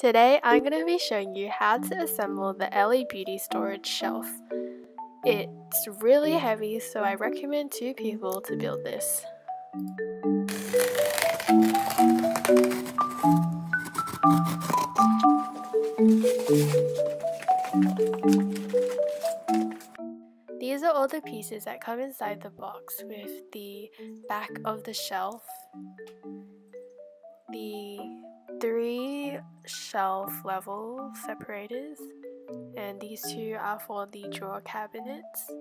Today I'm going to be showing you how to assemble the Ellie beauty storage shelf. It's really heavy, so I recommend 2 people to build this. These are all the pieces that come inside the box, with the back of the shelf, the 3 shelf level separators, and these 2 are for the drawer cabinets,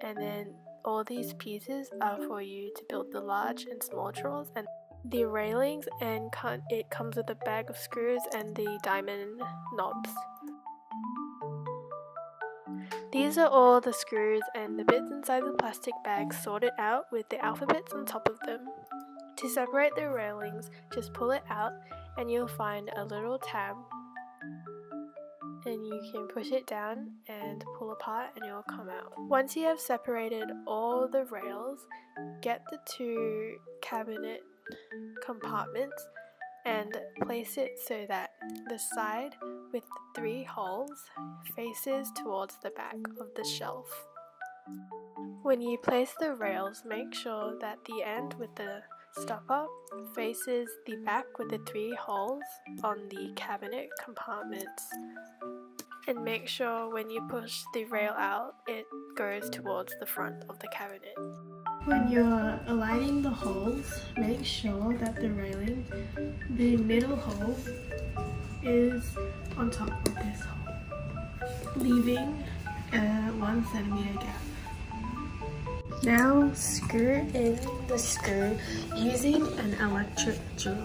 and then all these pieces are for you to build the large and small drawers, and the railings, and it comes with a bag of screws and the diamond knobs. These are all the screws and the bits inside the plastic bag sorted out with the alphabets on top of them. To separate the railings, just pull it out and you'll find a little tab, and you can push it down and pull apart and it will come out. Once you have separated all the rails, get the 2 cabinet compartments and place it so that the side with the 3 holes faces towards the back of the shelf. When you place the rails, make sure that the end with the stopper faces the back with the 3 holes on the cabinet compartments, and make sure when you push the rail out it goes towards the front of the cabinet. When you're aligning the holes, make sure that the railing, the middle hole, is on top of this hole, leaving a 1 centimeter gap. Now screw in the screw using an electric drill.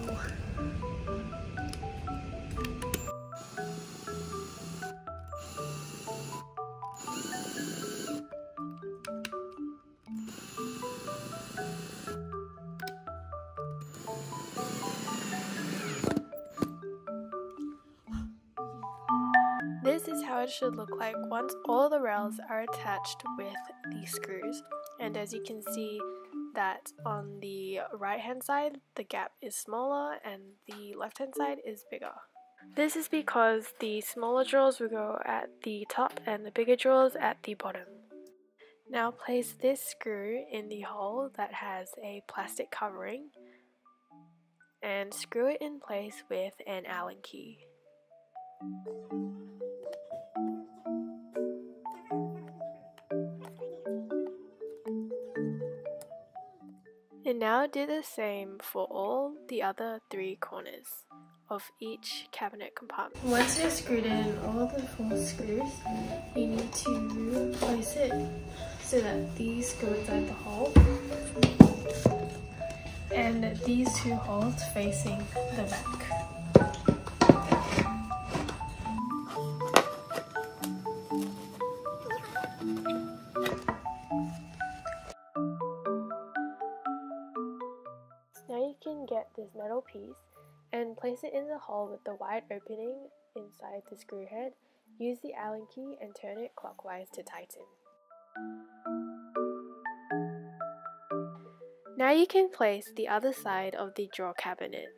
This is how it should look like once all the rails are attached with the screws, and as you can see that on the right hand side the gap is smaller and the left hand side is bigger. This is because the smaller drawers will go at the top and the bigger drawers at the bottom. Now place this screw in the hole that has a plastic covering and screw it in place with an Allen key. And now do the same for all the other 3 corners of each cabinet compartment. Once you've screwed in all the 4 screws, you need to place it so that these go inside the hole and these 2 holes facing the back. Now you can get this metal piece and place it in the hole with the wide opening inside the screw head. Use the Allen key and turn it clockwise to tighten. Now you can place the other side of the drawer cabinet.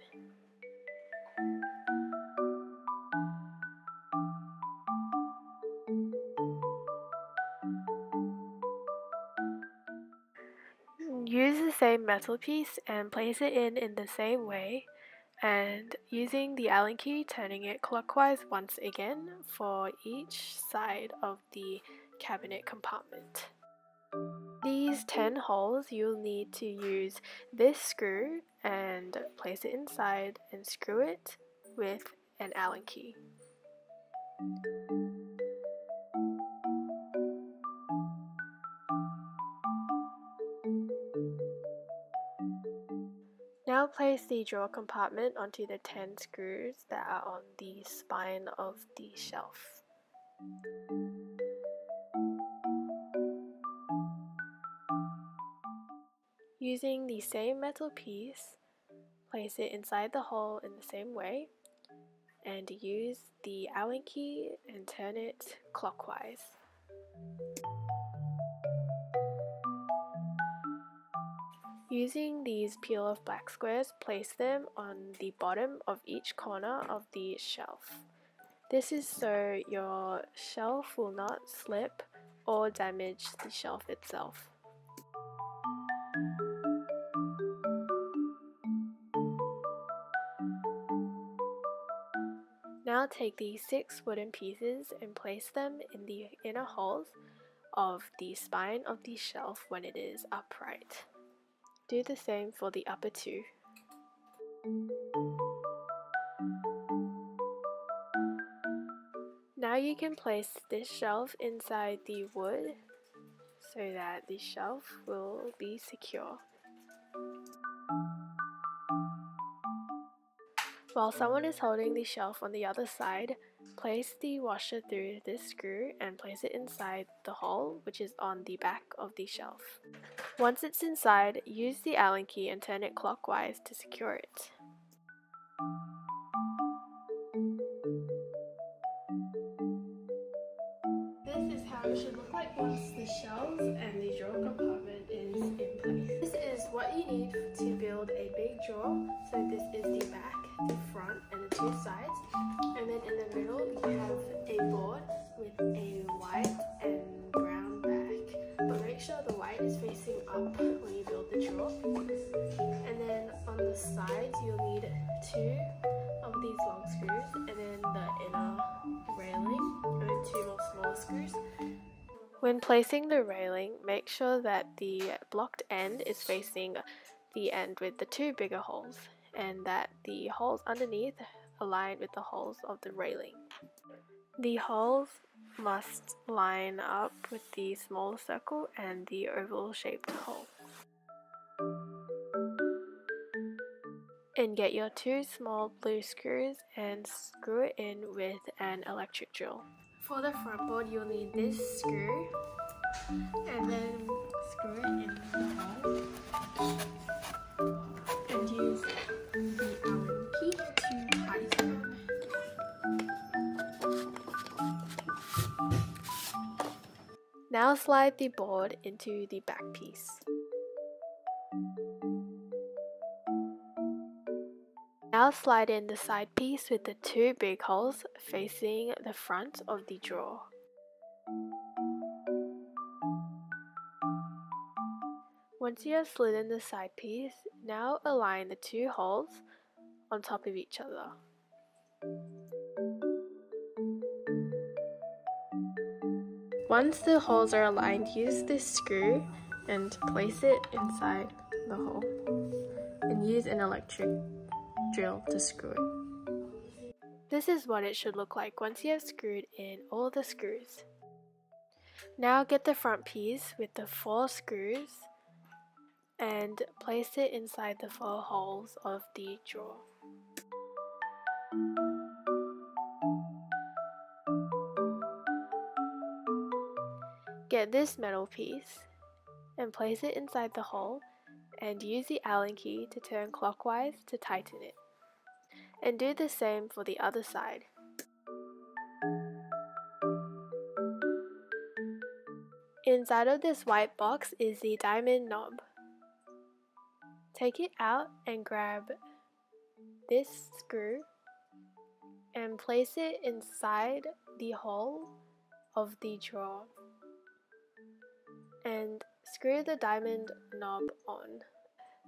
Use the same metal piece and place it in the same way, and using the Allen key, turning it clockwise once again for each side of the cabinet compartment. These 10 holes, you'll need to use this screw and place it inside and screw it with an Allen key. Now place the drawer compartment onto the 10 screws that are on the spine of the shelf. Using the same metal piece, place it inside the hole in the same way, and use the Allen key and turn it clockwise. Using these peel-off black squares, place them on the bottom of each corner of the shelf. This is so your shelf will not slip or damage the shelf itself. Now take these 6 wooden pieces and place them in the inner holes of the spine of the shelf when it is upright. Do the same for the upper 2. Now you can place this shelf inside the wood so that the shelf will be secure. While someone is holding the shelf on the other side, place the washer through this screw and place it inside the hole which is on the back of the shelf. Once it's inside, use the Allen key and turn it clockwise to secure it. This is how it should look like once the shelves and the drawer compartment is in place. This is what you need to build a big drawer. So this is the back, the front and the 2 sides. And then in the middle you have a board with a white and brown back. But make sure the white is facing up when you build the drawer. And then on the sides you'll need 2 of these long screws and then the inner railing and then 2 more smaller screws. When placing the railing, make sure that the blocked end is facing the end with the 2 bigger holes and that the holes underneath align with the holes of the railing. The holes must line up with the small circle and the oval shaped hole. And get your 2 small blue screws and screw it in with an electric drill. For the front board you'll need this screw and then screw it in the hole and use the Allen key to tighten. Now slide the board into the back piece. Now slide in the side piece with the 2 big holes facing the front of the drawer. Once you have slid in the side piece, now align the 2 holes on top of each other. Once the holes are aligned, use this screw and place it inside the hole and use an electric drill to screw it. This is what it should look like once you have screwed in all the screws. Now get the front piece with the 4 screws and place it inside the 4 holes of the drawer. Get this metal piece and place it inside the hole and use the Allen key to turn clockwise to tighten it. And do the same for the other side. Inside of this white box is the diamond knob. Take it out and grab this screw and place it inside the hole of the drawer and screw the diamond knob on.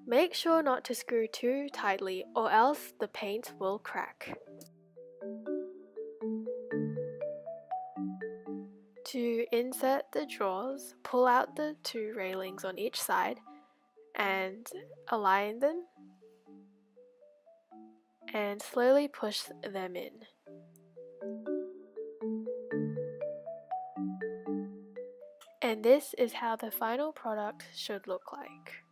Make sure not to screw too tightly or else the paint will crack. To insert the drawers, pull out the 2 railings on each side and align them and slowly push them in. And this is how the final product should look like.